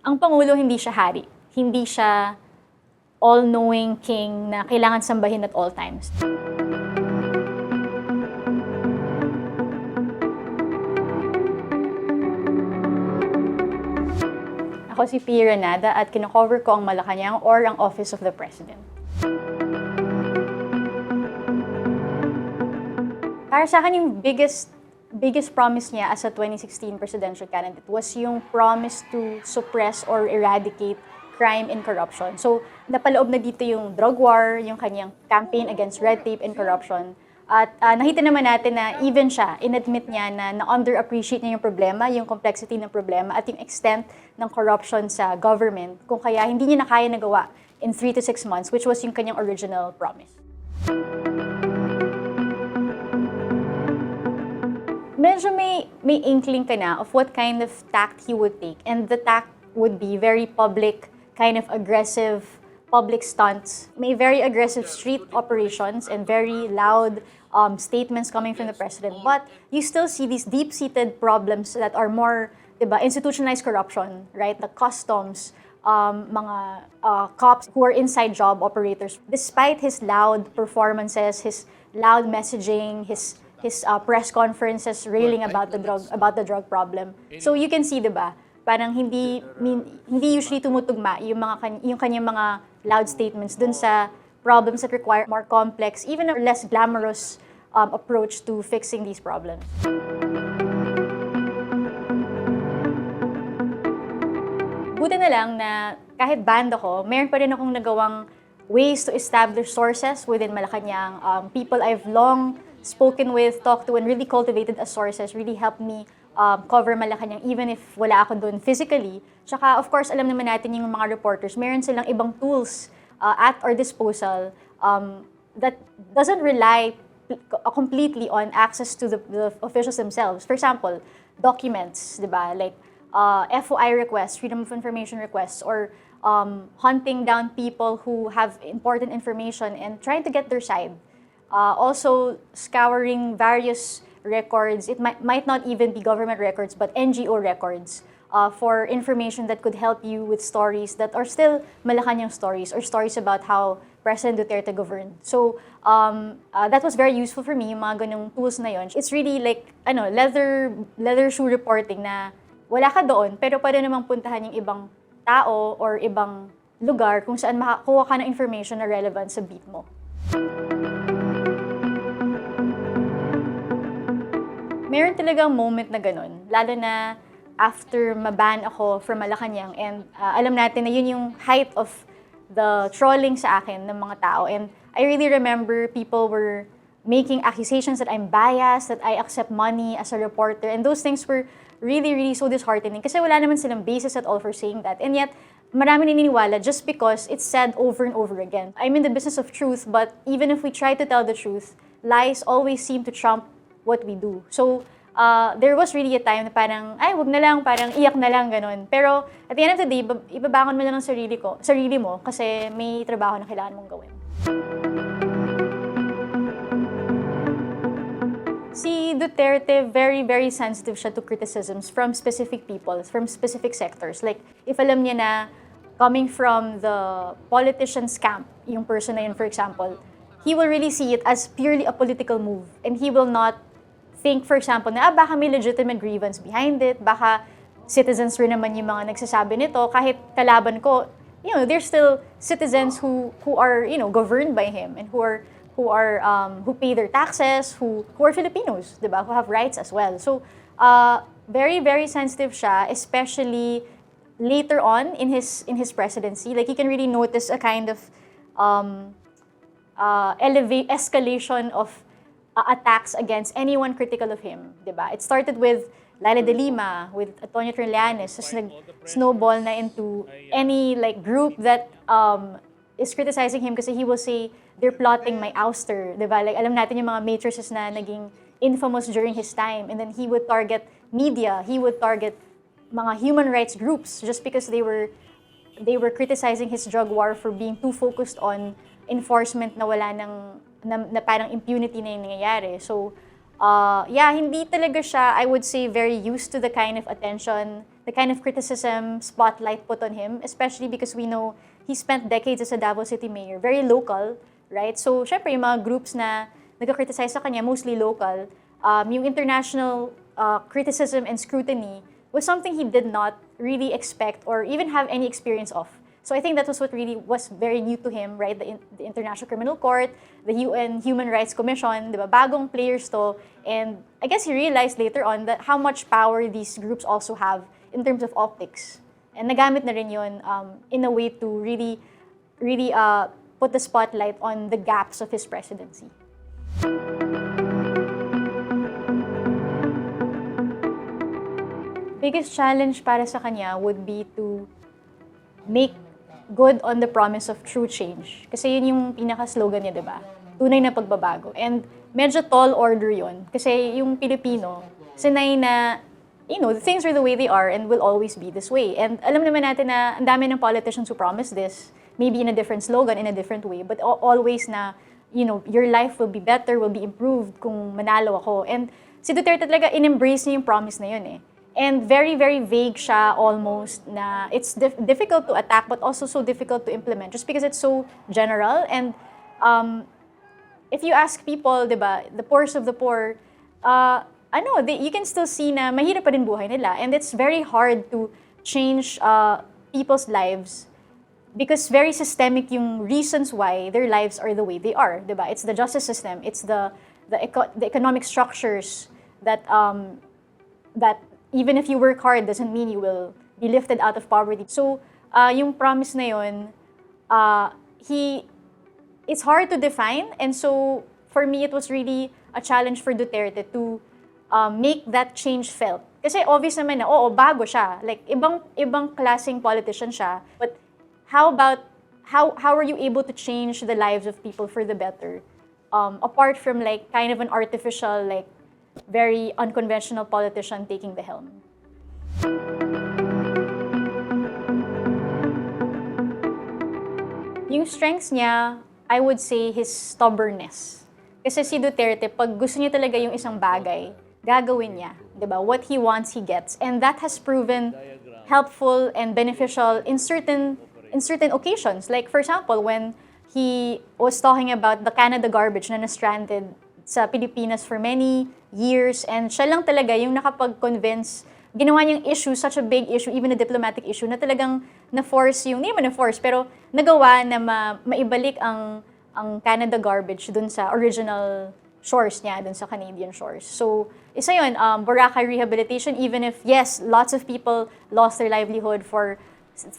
Ang Pangulo hindi siya hari. Hindi siya all-knowing king na kailangan sambahin at all times. Ako si Ranada at kino-cover ko ang Malacanang or ang Office of the President. Para sa akin, yung biggest promise niya as a 2016 presidential candidate was yung promise to suppress or eradicate crime and corruption. So, napaloob na dito yung drug war, yung kanyang campaign against red tape and corruption. At nakita naman natin na even siya, inadmit niya na na-underappreciate niya yung problema, yung complexity ng problema, at yung extent ng corruption sa government, kung kaya hindi niya na kaya nagawa in 3 to 6 months, which was yung kanyang original promise. Medyo may inkling ka na of what kind of tact he would take. And the tact would be very public, kind of aggressive public stunts. May very aggressive street operations and very loud statements coming from the president. But you still see these deep-seated problems that are more, diba, institutionalized corruption, right? The customs, mga cops who are inside job operators. Despite his loud performances, his loud messaging, his press conferences railing about the drug problem. So you can see, 'di ba? Parang hindi usually tumutugma yung kanyang mga loud statements dun sa problems that require more complex, even a less glamorous approach to fixing these problems. Buti na lang na kahit band ako, meron pa rin akong nagawang ways to establish sources within Malacanang. People I've long spoken with, talked to, and really cultivated as sources really helped me cover Malacanang even if wala ako doon physically. Tsaka, of course, alam naman natin yung mga reporters, meron silang ibang tools at our disposal that doesn't rely completely on access to the officials themselves. For example, documents, di ba? Like FOI requests, Freedom of Information requests, or hunting down people who have important information and trying to get their side. Also, scouring various records. It might not even be government records, but NGO records for information that could help you with stories that are still Malacanang stories or stories about how President Duterte governed. So, that was very useful for me, yung mga ganung tools na yun. It's really like, leather shoe reporting na wala ka doon, pero pwede namang puntahan yung ibang tao or ibang lugar kung saan makakuha ka ng information na relevant sa beat mo. Meron talagang moment na ganun, lalo na after maban ako from Malacanang and alam natin na yun yung height of the trolling sa akin ng mga tao. And I really remember people were making accusations that I'm biased, that I accept money as a reporter, and those things were really, really so disheartening kasi wala naman silang basis at all for saying that. And yet, marami naniniwala just because it's said over and over again. I'm in the business of truth, but even if we try to tell the truth, lies always seem to trump what we do. So, there was really a time na parang, wag na lang, parang iyak na lang, ganun. Pero, at the end of the day, ibabangon mo na lang sarili mo, kasi may trabaho na kailangan mong gawin. Si Duterte, very, very sensitive siya to criticisms from specific people, from specific sectors. Like, if alam niya na, coming from the politician's camp, yung person na yun, for example, he will really see it as purely a political move. And he will not think, for example, na baka may legitimate grievance behind it, baka citizens rin naman yung mga nagsasabi nito, kahit kalaban ko, there's still citizens who are, governed by him and who pay their taxes, who are Filipinos, diba? Who have rights as well. So, very, very sensitive siya, especially later on in his presidency. Like, you can really notice a kind of escalation of attacks against anyone critical of him, diba? It started with Laila de Lima, with Antonio Trillanes, tapos nag-snowball na into any group that is criticizing him kasi he will say, they're plotting my ouster, diba? Like, alam natin yung mga matrices na naging infamous during his time, and then he would target media, he would target mga human rights groups just because they were criticizing his drug war for being too focused on enforcement na wala na parang impunity na yung nangyayari. So, hindi talaga siya, I would say, very used to the kind of attention the kind of criticism, spotlight put on him, especially because we know he spent decades as a Davao City mayor, very local, right? So, syempre, yung mga groups na nag-criticize sa kanya, mostly local, yung international criticism and scrutiny was something he did not really expect or even have any experience of. So I think that was what really was very new to him, right? The International Criminal Court, the UN Human Rights Commission, di ba? Bagong players to. And I guess he realized later on that how much power these groups also have in terms of optics. And nagamit na rin yun in a way to really put the spotlight on the gaps of his presidency. Biggest challenge para sa kanya would be to make good on the promise of true change. Kasi yun yung pinaka-slogan niya, di ba? Tunay na pagbabago. And medyo tall order yun. Kasi yung Pilipino, sanay na, things are the way they are and will always be this way. And alam naman natin na ang dami ng politicians who promise this, maybe in a different slogan, in a different way, but always na, your life will be better, will be improved kung manalo ako. And si Duterte talaga, in-embrace niya yung promise na yun eh. And very, very vague siya almost na it's difficult to attack but also so difficult to implement just because it's so general. And if you ask people, di ba, the poorest of the poor, you can still see na mahirap pa din buhay nila. And it's very hard to change people's lives because very systemic yung reasons why their lives are the way they are. Di ba? It's the justice system, it's the economic structures that even if you work hard, doesn't mean you will be lifted out of poverty. So, yung promise na yun, it's hard to define. And so, for me, it was really a challenge for Duterte to make that change felt. Kasi obvious naman na, bago siya. Like, ibang klaseng politician siya. But how are you able to change the lives of people for the better? Apart from like, kind of an artificial, like, very unconventional politician taking the helm. Yung strengths niya, I would say his stubbornness. Kasi si Duterte, pag gusto niya talaga yung isang bagay, gagawin niya. Diba? What he wants, he gets. And that has proven helpful and beneficial in certain occasions. Like, for example, when he was talking about the Canada garbage na na-stranded sa Pilipinas for many years, and siya lang talaga yung nakapag-convince, ginawa niyang issue, such a big issue, even a diplomatic issue, na talagang na-force yung, hindi naman na-force, pero nagawa na maibalik ang Canada garbage dun sa original shores niya, dun sa Canadian shores. So, isa yun, Boracay rehabilitation, even if, yes, lots of people lost their livelihood for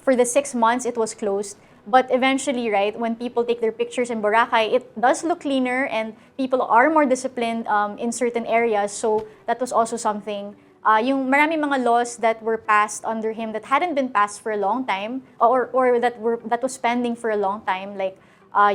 the 6 months it was closed. But eventually, right, when people take their pictures in Boracay, it does look cleaner and people are more disciplined in certain areas. So that was also something. Yung maraming mga laws that were passed under him that hadn't been passed for a long time or that was pending for a long time, like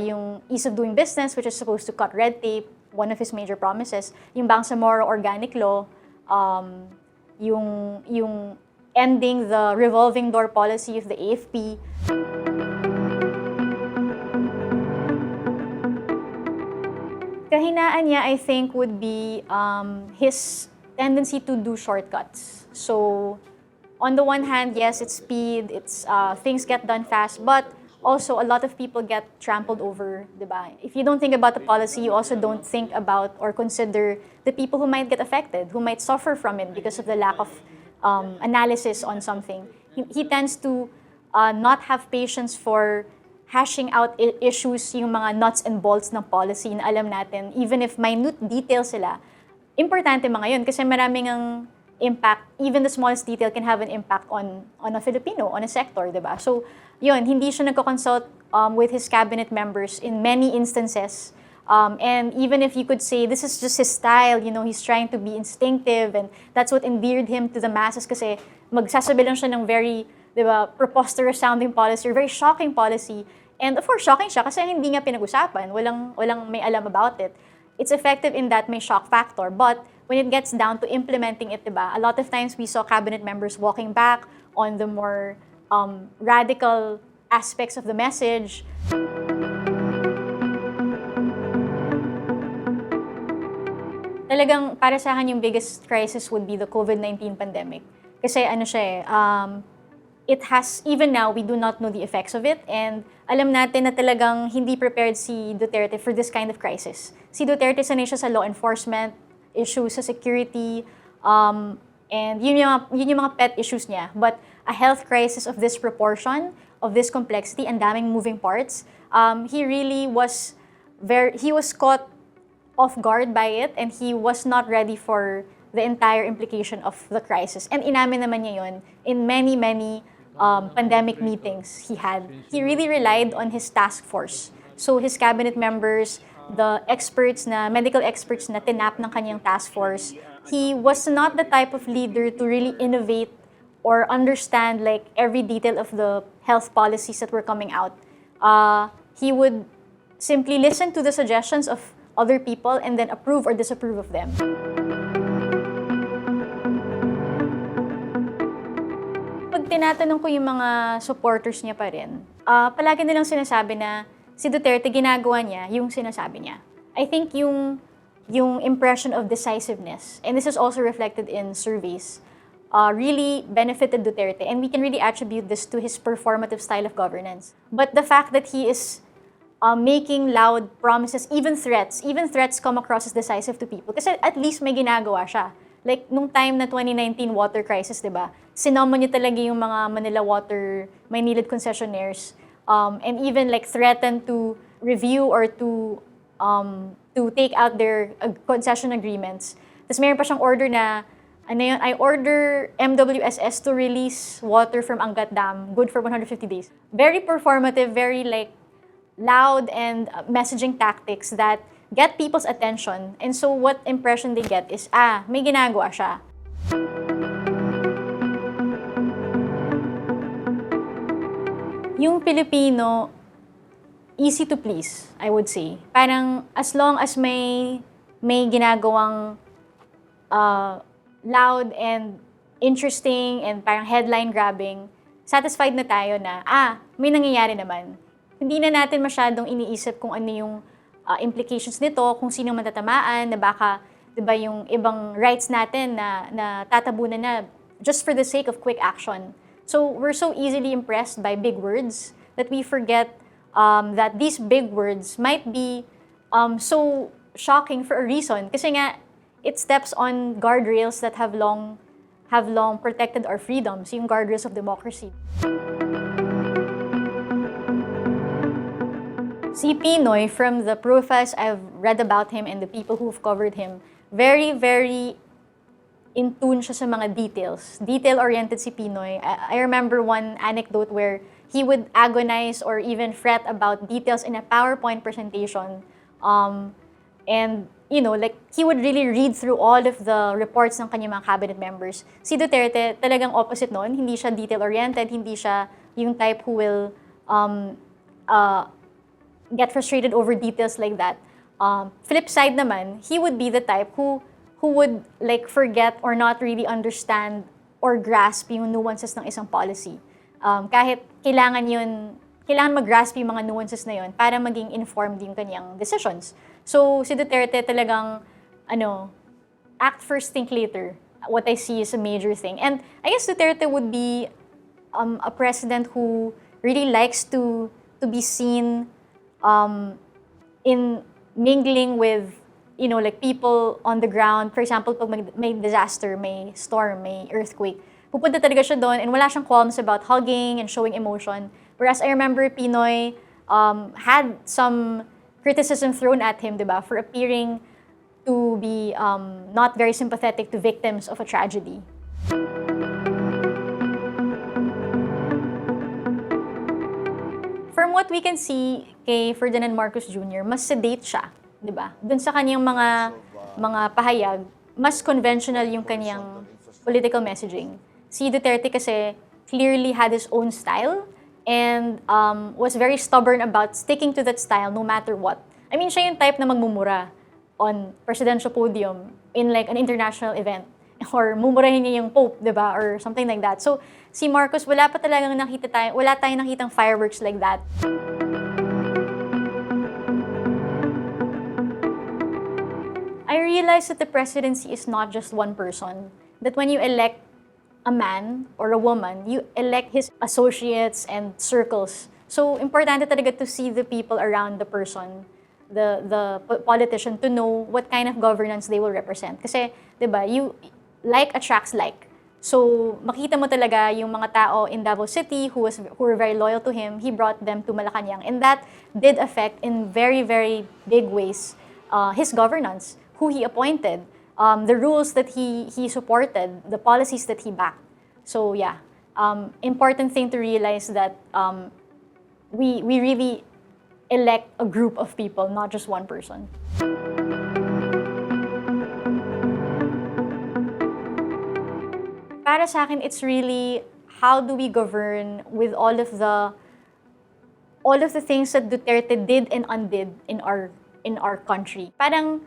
yung ease of doing business, which is supposed to cut red tape, one of his major promises, yung Bangsamoro Organic Law, yung ending the revolving door policy of the AFP. Kahinaan niya, I think, would be his tendency to do shortcuts. So, on the one hand, yes, it's speed, it's things get done fast, but also a lot of people get trampled over, diba? If you don't think about the policy, you also don't think about or consider the people who might get affected, who might suffer from it because of the lack of analysis on something. He tends to not have patience for hashing out issues, yung mga nuts and bolts ng policy na alam natin, even if minute details sila, importante mga yun kasi maraming ang impact, even the smallest detail can have an impact on a Filipino, on a sector, diba? So, yun, hindi siya nagko-consult with his cabinet members in many instances. And even if you could say, this is just his style, he's trying to be instinctive and that's what endeared him to the masses kasi magsasabi lang siya ng very, diba, preposterous sounding policy or very shocking policy. And of course, shocking siya kasi hindi nga pinag-usapan, walang may alam about it. It's effective in that may shock factor. But when it gets down to implementing it, diba, a lot of times we saw cabinet members walking back on the more radical aspects of the message. Talagang para sa akin yung biggest crisis would be the COVID-19 pandemic. Kasi ano siya it has, even now, we do not know the effects of it. And alam natin na talagang hindi prepared si Duterte for this kind of crisis. Si Duterte, sanay siya sa law enforcement, issues sa security, and yun yung mga pet issues niya. But a health crisis of this proportion, of this complexity, and daming moving parts, he really was he was caught off guard by it, and he was not ready for the entire implication of the crisis. And inamin naman niya yun in many, many pandemic meetings he had. He really relied on his task force. So his cabinet members, the experts medical experts na tinap ng kanyang task force, he was not the type of leader to really innovate or understand like every detail of the health policies that were coming out. He would simply listen to the suggestions of other people and then approve or disapprove of them. Pag tinatanong ko yung mga supporters niya pa rin, palagi nilang sinasabi na si Duterte, ginagawa niya yung sinasabi niya. I think yung impression of decisiveness, and this is also reflected in surveys, really benefited Duterte, and we can really attribute this to his performative style of governance. But the fact that he is making loud promises, even threats come across as decisive to people. Kasi at least may ginagawa siya. Like, nung time na 2019 water crisis, di ba? Sinama niya talaga yung mga Maynilad concessionaires, and even like threatened to review or to take out their concession agreements. Tapos mayroon pa siyang order na, I order MWSS to release water from Angat Dam, good for 150 days. Very performative, very like loud and messaging tactics that get people's attention. And so what impression they get is, may ginagawa siya. Yung Pilipino, easy to please, I would say. Parang as long as may ginagawang loud and interesting and parang headline grabbing, satisfied na tayo na, may nangyayari naman. Hindi na natin masyadong iniisip kung ano yung implications nito, kung sinong matatamaan, na baka, di ba, yung ibang rights natin na tatabunan na just for the sake of quick action. So we're so easily impressed by big words that we forget that these big words might be so shocking for a reason. Kasi nga, it steps on guardrails that have long protected our freedoms, yung guardrails of democracy. Si Pinoy, from the profiles I've read about him and the people who've covered him, very, very in tune siya sa mga details. Detail-oriented si Pinoy. I remember one anecdote where he would agonize or even fret about details in a PowerPoint presentation. And, like, he would really read through all of the reports ng kanyang mga cabinet members. Si Duterte, talagang opposite noon. Hindi siya detail-oriented, hindi siya yung type who will get frustrated over details like that. Flip side naman, he would be the type who would like forget or not really understand or grasp yung nuances ng isang policy. Kahit kailangan mag-grasp yung mga nuances na yun para maging informed yung kanyang decisions. So si Duterte talagang act first, think later. What I see is a major thing. And I guess Duterte would be a president who really likes to be seen in mingling with, like people on the ground. For example, pag may disaster, may storm, may earthquake, pupunta talaga siya doon and wala siyang qualms about hugging and showing emotion. Whereas I remember Pinoy had some criticism thrown at him, diba, for appearing to be not very sympathetic to victims of a tragedy. From what we can see kay Ferdinand Marcos Jr., mas sedate siya, di ba? Doon sa kanyang mga pahayag, mas conventional yung kanyang political messaging. Si Duterte kasi clearly had his own style and was very stubborn about sticking to that style no matter what. I mean, siya yung type na magmumura on presidential podium in like an international event. Or mumurahin niya yung Pope, di ba? Or something like that. So, si Marcos, wala tayong nakitang fireworks like that. I realized that the presidency is not just one person. That when you elect a man or a woman, you elect his associates and circles. So, importante talaga to see the people around the person, the politician, to know what kind of governance they will represent. Kasi, di ba, like attracts like. So, makita mo talaga yung mga tao in Davao City who were very loyal to him, he brought them to Malacanang. And that did affect in very, very big ways his governance, who he appointed, the rules that he supported, the policies that he backed. So yeah, important thing to realize that we really elect a group of people, not just one person. Para sa akin, it's really how do we govern with all of the things that Duterte did and undid in our country. Parang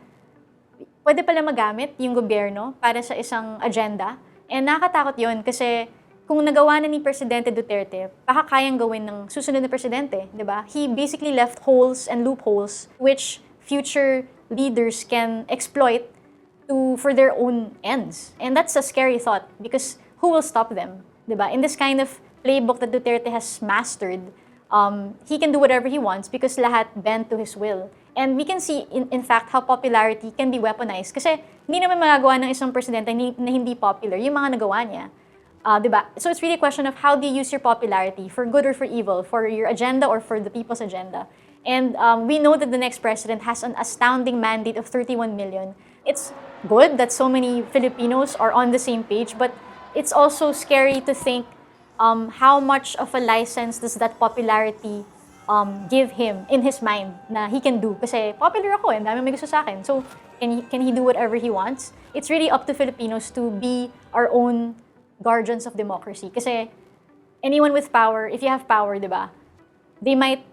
pwede pala magamit yung gobyerno para sa isang agenda. And nakakatakot yun kasi kung nagawa na ni Presidente Duterte, baka kayang gawin ng susunod na presidente, di ba? He basically left holes and loopholes which future leaders can exploit for their own ends. And that's a scary thought because who will stop them, di ba? In this kind of playbook that Duterte has mastered, he can do whatever he wants because lahat bend to his will. And we can see, in fact, how popularity can be weaponized. Kasi hindi naman magagawa ng isang presidente na hindi popular yung mga nagawa niya. Diba? So it's really a question of how do you use your popularity for good or for evil, for your agenda or for the people's agenda. And we know that the next president has an astounding mandate of 31 million. It's good that so many Filipinos are on the same page, but it's also scary to think how much of a license does that popularity give him in his mind na he can do. Kasi popular ako, and dami may gusto sa akin. So, can he do whatever he wants? It's really up to Filipinos to be our own guardians of democracy. Kasi anyone with power, if you have power, di ba, they might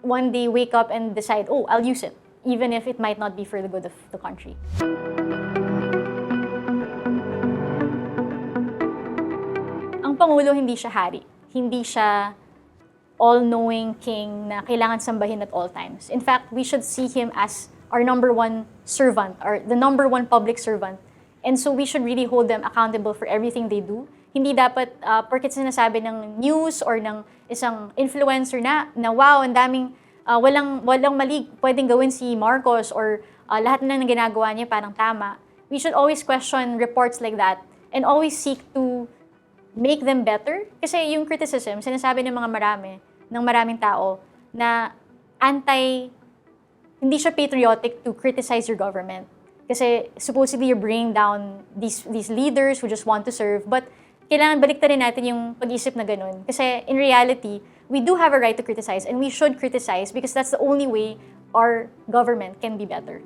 one day wake up and decide, oh, I'll use it, even if it might not be for the good of the country. Ang Pangulo, hindi siya hari. Hindi siya all-knowing king na kailangan sambahin at all times. In fact, we should see him as our number one servant, or the number one public servant. And so we should really hold them accountable for everything they do. Hindi dapat, porket sinasabi ng news or ng isang influencer na wow, ang daming, walang mali pwedeng gawin si Marcos or lahat na ng ginagawa niya parang tama. We should always question reports like that and always seek to make them better. Kasi yung criticism, sinasabi ng maraming tao na hindi siya patriotic to criticize your government. Kasi supposedly you're bringing down these leaders who just want to serve, but kailangan baliktarin natin yung pag-isip na ganun. Kasi in reality, we do have a right to criticize and we should criticize because that's the only way our government can be better.